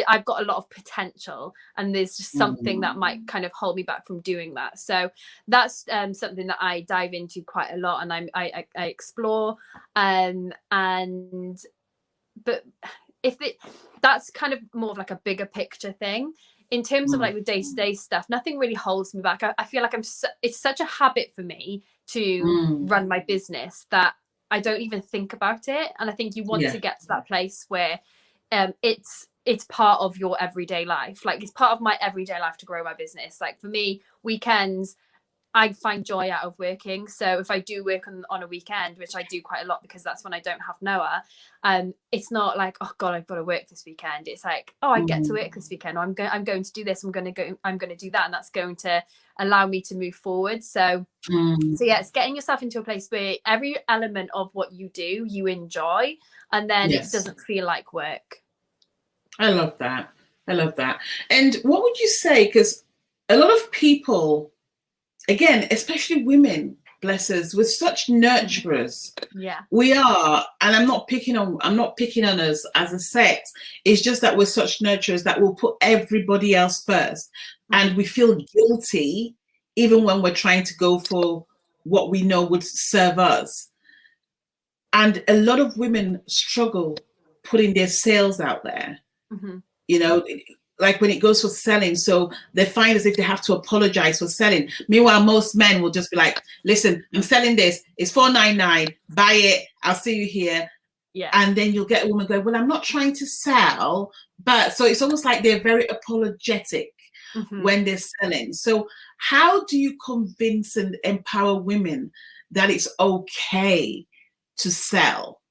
[SPEAKER 2] I've got a lot of potential, and there's just something that might kind of hold me back from doing that. So that's something that I dive into quite a lot, and I explore, but that's kind of more of like a bigger picture thing. In terms of like the day-to-day stuff, nothing really holds me back. I feel like it's such a habit for me to run my business that I don't even think about it. And I think you want to get to that place where it's part of your everyday life. Like it's part of my everyday life to grow my business. Like for me, weekends, I find joy out of working. So if I do work on a weekend, which I do quite a lot because that's when I don't have Noah, it's not like, oh God, I've got to work this weekend. It's like, oh, I get to work this weekend, or I'm going to do this, I'm going to do that, and that's going to allow me to move forward. So yeah, it's getting yourself into a place where every element of what you do you enjoy, and then it doesn't feel like work.
[SPEAKER 1] I love that. And what would you say, because a lot of people, again, especially women, bless us, we're such nurturers.
[SPEAKER 2] Yeah.
[SPEAKER 1] We are, and I'm not picking on us as a sex. It's just that we're such nurturers that will put everybody else first. And we feel guilty even when we're trying to go for what we know would serve us. And a lot of women struggle putting their sales out there. You know, like when it goes for selling, so they find as if they have to apologize for selling. Meanwhile, most men will just be like, listen, I'm selling this, it's $4.99, buy it, I'll see you here.
[SPEAKER 2] Yeah.
[SPEAKER 1] And then you'll get a woman going, well, I'm not trying to sell, but so it's almost like they're very apologetic when they're selling. So how do you convince and empower women that it's okay to sell?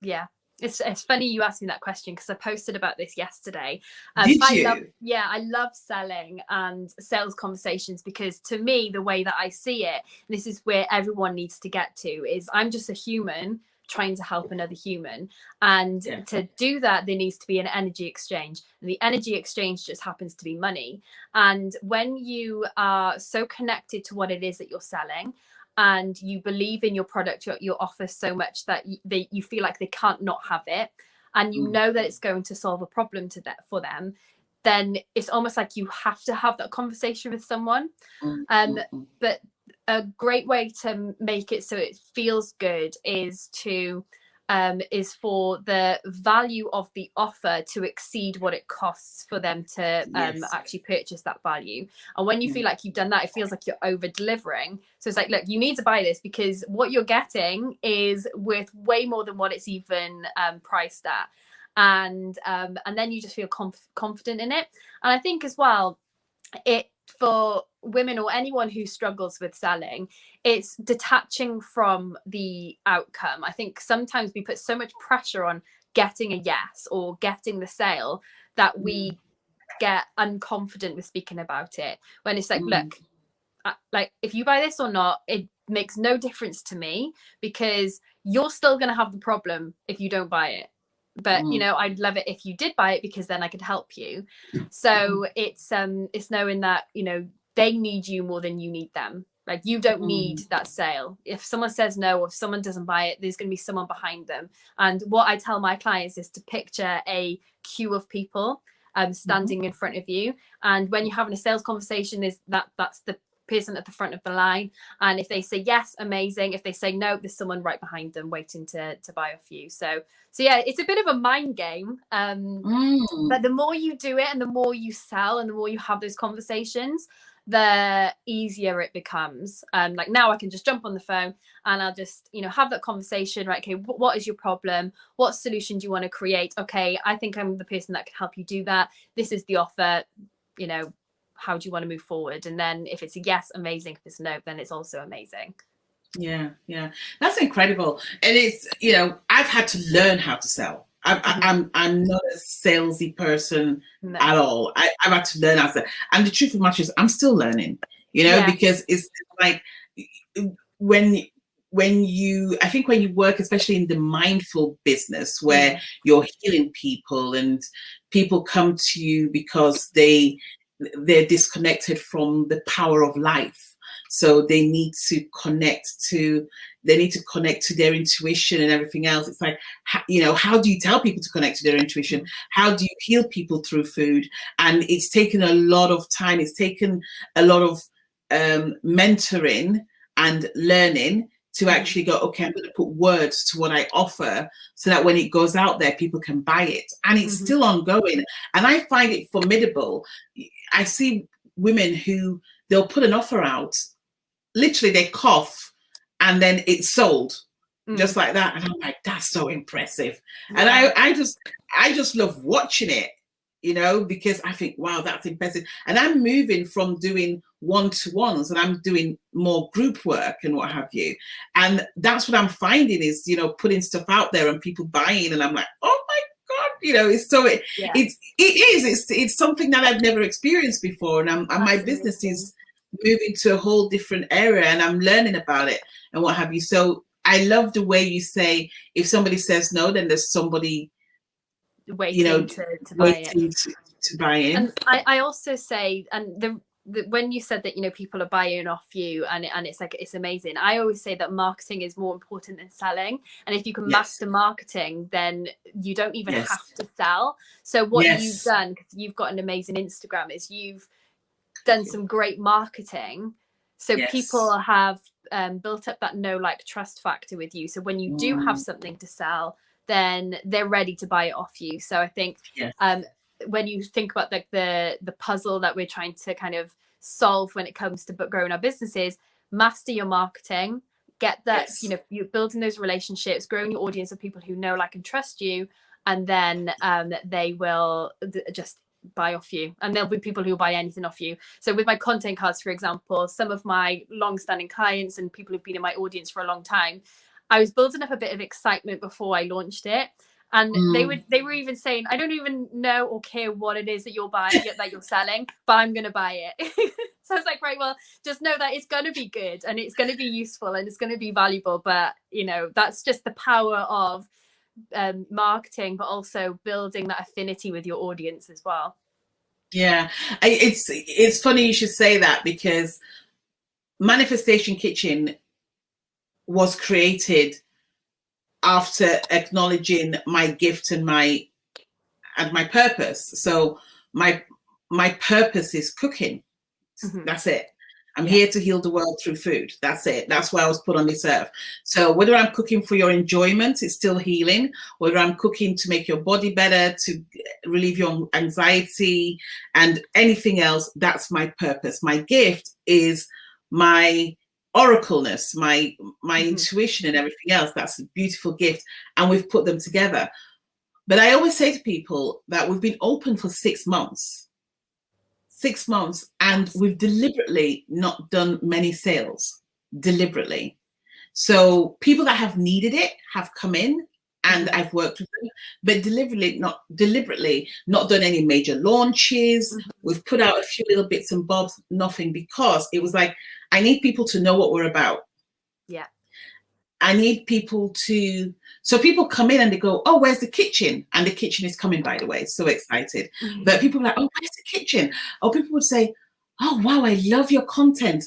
[SPEAKER 2] Yeah. It's funny you asked me that question, because I posted about this yesterday.
[SPEAKER 1] Did you?
[SPEAKER 2] I love selling and sales conversations, because to me, the way that I see it, this is where everyone needs to get to, is I'm just a human trying to help another human. And to do that, there needs to be an energy exchange. And the energy exchange just happens to be money. And when you are so connected to what it is that you're selling, and you believe in your product, your offer so much that you feel like they can't not have it, and you know that it's going to solve a problem for them, then it's almost like you have to have that conversation with someone. But a great way to make it so it feels good is for the value of the offer to exceed what it costs for them to actually purchase that value. And when you feel like you've done that, it feels like you're over delivering. So it's like, look, you need to buy this because what you're getting is worth way more than what it's even priced at. And then you just feel confident in it. And I think as well, for women or anyone who struggles with selling, it's detaching from the outcome. I think sometimes we put so much pressure on getting a yes or getting the sale that we get unconfident with speaking about it, when it's like, look, like if you buy this or not, it makes no difference to me, because you're still going to have the problem if you don't buy it. but you know, I'd love it if you did buy it, because then I could help you. So it's knowing that, you know, they need you more than you need them. Like, you don't need that sale. If someone says no, or if someone doesn't buy it, there's going to be someone behind them. And what I tell my clients is to picture a queue of people standing in front of you. And when you're having a sales conversation, that's the person at the front of the line. And if they say yes, amazing. If they say no, there's someone right behind them waiting to buy off you. So yeah, it's a bit of a mind game. But the more you do it, and the more you sell, and the more you have those conversations, the easier it becomes. Like, now I can just jump on the phone and I'll just, you know, have that conversation, right? Okay, what is your problem? What solution do you want to create? Okay, I think I'm the person that can help you do that. This is the offer, you know, how do you want to move forward? And then if it's a yes, amazing. If it's no, then it's also amazing.
[SPEAKER 1] Yeah, that's incredible. And it's, you know, I've had to learn how to sell. I'm not a salesy person at all. I've had to learn how to sell. And the truth of the matter is, I'm still learning, you know, because it's like when you work, especially in the mindful business, where you're healing people and people come to you because they're disconnected from the power of life. So they need to connect to their intuition and everything else. It's like, you know, how do you tell people to connect to their intuition? How do you heal people through food? And it's taken a lot of time. It's taken a lot of mentoring and learning to actually go, okay, I'm going to put words to what I offer so that when it goes out there, people can buy it. And it's still ongoing. And I find it formidable. I see women who, they'll put an offer out, literally they cough, and then it's sold just like that. And I'm like, that's so impressive. And I just love watching it, you know, because I think, wow, that's impressive. And I'm moving from doing one-to-ones, and I'm doing more group work and what have you. And that's what I'm finding is, you know, putting stuff out there and people buying, and I'm like, oh my God, you know, it's so it's something that I've never experienced before. And my business is moving to a whole different area, and I'm learning about it and what have you. So I love the way you say, if somebody says no, then there's somebody
[SPEAKER 2] waiting,
[SPEAKER 1] you know,
[SPEAKER 2] to
[SPEAKER 1] buy in.
[SPEAKER 2] And I also say, and when you said that, you know, people are buying off you, and it's like, it's amazing. I always say that marketing is more important than selling. And if you can master marketing, then you don't even have to sell. So what you've done, because you've got an amazing Instagram, is you've done some great marketing. So people have built up that know, like, trust factor with you. So when you do have something to sell, then they're ready to buy it off you. So I think when you think about like the puzzle that we're trying to kind of solve when it comes to growing our businesses, master your marketing, get that, you know, you're building those relationships, growing your audience of people who know, like, and trust you, and then they will just buy off you. And there'll be people who will buy anything off you. So with my content cards, for example, some of my long-standing clients and people who've been in my audience for a long time, I was building up a bit of excitement before I launched it. And they were even saying, I don't even know or care what it is that you're buying, that you're selling, but I'm going to buy it. So I was like, right, well, just know that it's going to be good, and it's going to be useful, and it's going to be valuable. But, you know, that's just the power of marketing, but also building that affinity with your audience as well.
[SPEAKER 1] Yeah, it's funny you should say that, because Manifestation Kitchen was created after acknowledging my gift and my purpose. So my purpose is cooking. That's it. I'm here to heal the world through food. That's it. That's why I was put on this earth. So whether I'm cooking for your enjoyment, it's still healing. Whether I'm cooking to make your body better, to relieve your anxiety and anything else, that's my purpose. My gift is my oracleness, my intuition and everything else. That's a beautiful gift. And we've put them together. But I always say to people that we've been open for 6 months. 6 months, and we've deliberately not done many sales, deliberately. So people that have needed it have come in, and I've worked with them, but deliberately not done any major launches. We've put out a few little bits and bobs, nothing, because it was like, I need people to know what we're about.
[SPEAKER 2] Yeah.
[SPEAKER 1] I need people to, so people come in and they go, oh, where's the kitchen? And the kitchen is coming, by the way, so excited. But people are like, oh, where's the kitchen? Or people would say, oh, wow, I love your content.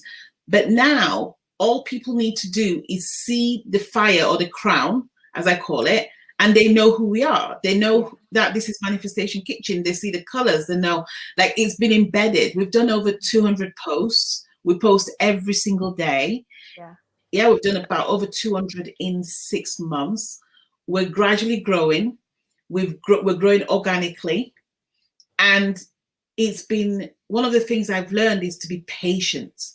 [SPEAKER 1] But now all people need to do is see the fire or the crown, as I call it, and they know who we are. They know that this is Manifestation Kitchen. They see the colors. They know, like, it's been embedded. We've done over 200 posts. We post every single day. Yeah, we've done about over 200 in 6 months. We're gradually growing. We're growing organically. And it's been, one of the things I've learned is to be patient.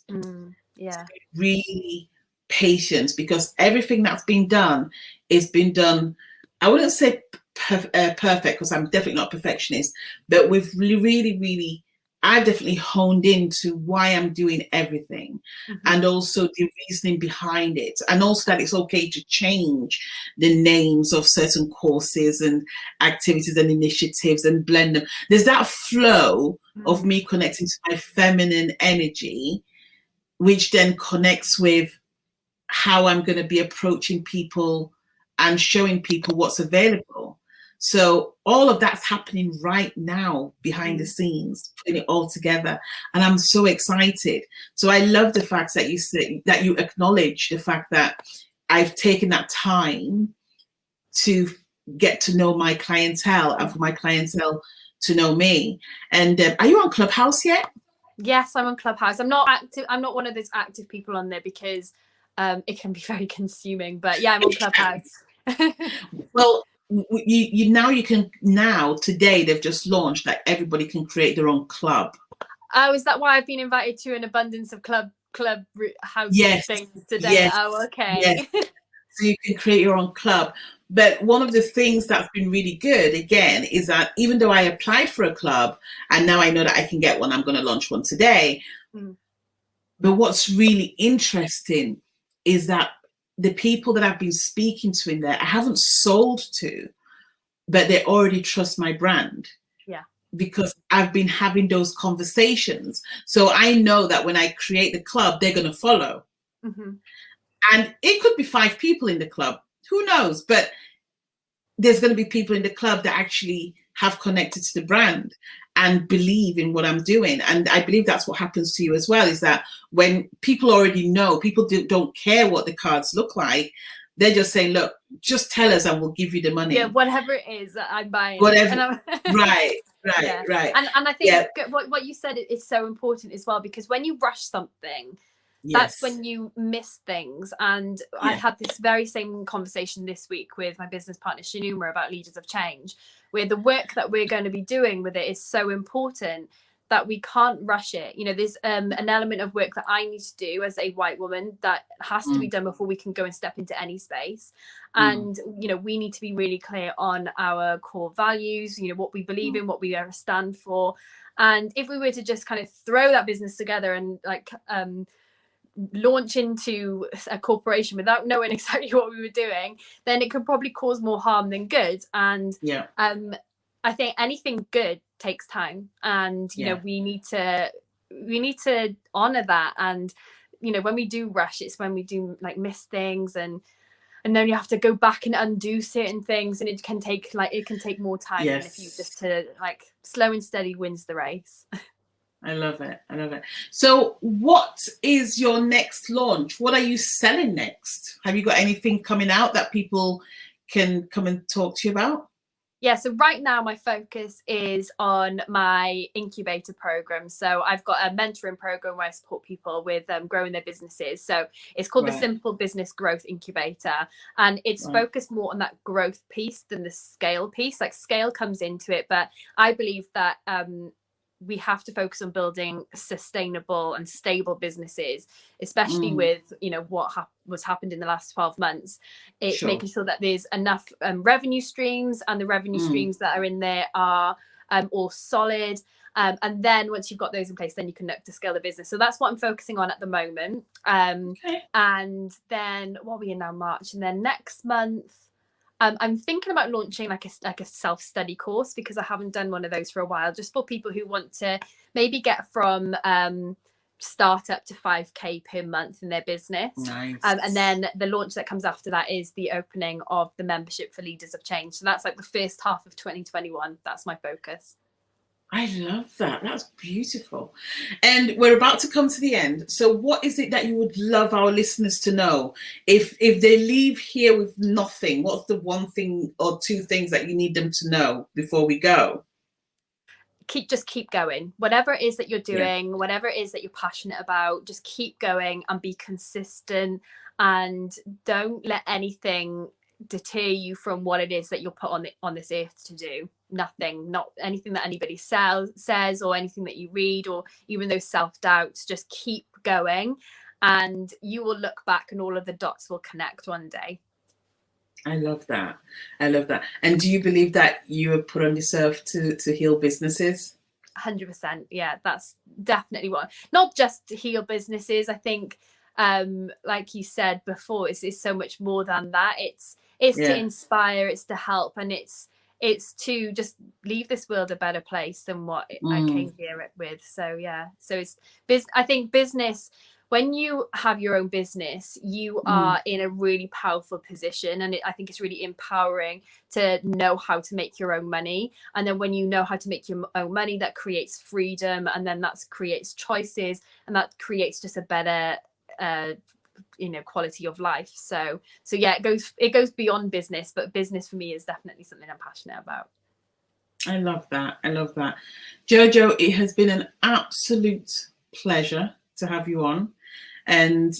[SPEAKER 2] Yeah.
[SPEAKER 1] To be really patient, because everything that's been done is been done, I wouldn't say perfect, because I'm definitely not a perfectionist, but we've really, I've definitely honed into why I'm doing everything, and also the reasoning behind it, and also that it's okay to change the names of certain courses and activities and initiatives and blend them. There's that flow of me connecting to my feminine energy, which then connects with how I'm going to be approaching people and showing people what's available. So all of that's happening right now behind the scenes, putting it all together. And I'm so excited. So I love the fact that you say, that you acknowledge the fact that I've taken that time to get to know my clientele and for my clientele to know me. And are you on Clubhouse yet?
[SPEAKER 2] Yes, I'm on Clubhouse. I'm not active. I'm not one of those active people on there because it can be very consuming. But yeah, I'm on Clubhouse.
[SPEAKER 1] Well, you can now, today they've just launched that everybody can create their own club.
[SPEAKER 2] Oh, is that why I've been invited to an abundance of club house things today?
[SPEAKER 1] Yes,
[SPEAKER 2] oh, okay.
[SPEAKER 1] Yes. So you can create your own club. But one of the things that's been really good, again, is that even though I applied for a club and now I know that I can get one, I'm going to launch one today. But what's really interesting is that the people that I've been speaking to in there, I haven't sold to, but they already trust my brand.
[SPEAKER 2] Yeah.
[SPEAKER 1] Because I've been having those conversations. So I know that when I create the club, they're going to follow. And it could be 5 people in the club. Who knows? But there's going to be people in the club that actually have connected to the brand and believe in what I'm doing. And I believe that's what happens to you as well, is that when people already know, people don't care what the cards look like. They're just saying, look, just tell us and we'll give you the money.
[SPEAKER 2] Yeah, whatever it is, I'm buying.
[SPEAKER 1] Whatever. Right.
[SPEAKER 2] And I think what you said is so important as well, because when you rush something, that's when you miss things. And I had this very same conversation this week with my business partner Shanuma about Leaders of Change, where the work that we're going to be doing with it is so important that we can't rush it. You know, there's an element of work that I need to do as a white woman that has to be done before we can go and step into any space. And, you know, we need to be really clear on our core values, you know, what we believe in, what we stand for. And if we were to just kind of throw that business together and like launch into a corporation without knowing exactly what we were doing, then it could probably cause more harm than good. And I think anything good takes time, and you know, we need to honor that. And you know, when we do rush, it's when we do like miss things, and then you have to go back and undo certain things, and it can take more time than if you just to like slow and steady wins the race.
[SPEAKER 1] I love it. So what is your next launch? What are you selling next? Have you got anything coming out that people can come and talk to you about?
[SPEAKER 2] Yeah, so right now my focus is on my incubator program. So I've got a mentoring program where I support people with growing their businesses. So it's called the Simple Business Growth Incubator, and it's focused more on that growth piece than the scale piece. Like scale comes into it, but I believe that we have to focus on building sustainable and stable businesses, especially with, you know, what's happened in the last 12 months. It's making sure that there's enough revenue streams, and the revenue streams that are in there are all solid. And then once you've got those in place, then you can look to scale the business. So that's what I'm focusing on at the moment. And then what are we in now? March. And then next month, I'm thinking about launching like a self-study course, because I haven't done one of those for a while, just for people who want to maybe get from start up to 5k per month in their business.
[SPEAKER 1] Nice.
[SPEAKER 2] And then the launch that comes after that is the opening of the membership for Leaders of Change. So that's like the first half of 2021. That's my focus.
[SPEAKER 1] I love that. That's beautiful. And we're about to come to the end. So what is it that you would love our listeners to know? If they leave here with nothing, what's the one thing or two things that you need them to know before we go?
[SPEAKER 2] Just keep going. Whatever it is that you're doing, whatever it is that you're passionate about, just keep going and be consistent, and don't let anything deter you from what it is that you're put on this earth to do. Nothing, not anything that anybody says or anything that you read, or even those self-doubts. Just keep going, and you will look back and all of the dots will connect one day.
[SPEAKER 1] I love that. I love that. And do you believe that you were put on this earth to heal businesses?
[SPEAKER 2] 100%. Yeah, that's definitely what, not just to heal businesses. I think, like you said before, it's so much more than that. It's to inspire, it's to help, and it's to just leave this world a better place than what I came here with. So yeah, so I think business, when you have your own business, you are in a really powerful position, and I think it's really empowering to know how to make your own money. And then when you know how to make your own money, that creates freedom, and then that creates choices, and that creates just a better quality of life. So yeah, it goes beyond business, but business for me is definitely something I'm passionate about.
[SPEAKER 1] I love that. I love that. Jojo, it has been an absolute pleasure to have you on. And,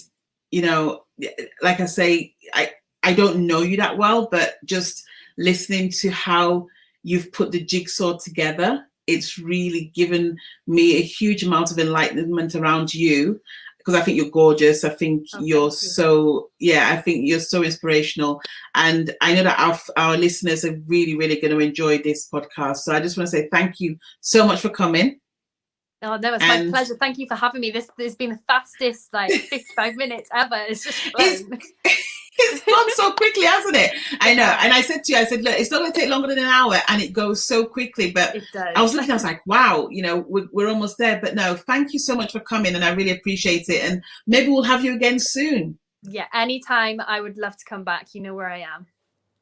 [SPEAKER 1] like I say, I don't know you that well, but just listening to how you've put the jigsaw together, it's really given me a huge amount of enlightenment around you, because I think you're gorgeous. I think I think you're so inspirational. And I know that our listeners are really, really going to enjoy this podcast. So I just want to say thank you so much for coming.
[SPEAKER 2] Oh no, it's my pleasure. Thank you for having me. This has been the fastest 55 minutes ever. It's just flown.
[SPEAKER 1] It's gone so quickly, hasn't it? I know. And I said to you, look, it's not going to take longer than an hour, and it goes so quickly. But
[SPEAKER 2] it does.
[SPEAKER 1] I was looking, I was like, wow, we're almost there. But no, thank you so much for coming, and I really appreciate it. And maybe we'll have you again soon.
[SPEAKER 2] Yeah, anytime. I would love to come back. You know where I am.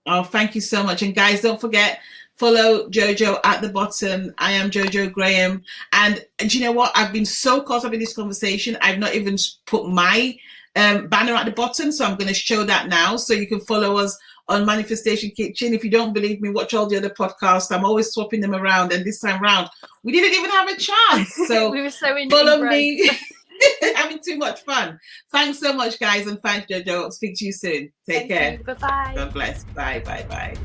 [SPEAKER 1] Oh, thank you so much. And guys, don't forget, follow Jojo at the bottom. I am Jojo Graham. And do you know what? I've been so caught up in this conversation, I've not even put my banner at the bottom. So I'm going to show that now. So you can follow us on Manifestation Kitchen. If you don't believe me, watch all the other podcasts. I'm always swapping them around. And this time around, we didn't even have a chance. So
[SPEAKER 2] we were so
[SPEAKER 1] follow me. Having too much fun. Thanks so much, guys. And thanks, Jojo. I'll speak to you soon. Take care.
[SPEAKER 2] Bye-bye.
[SPEAKER 1] God bless. Bye.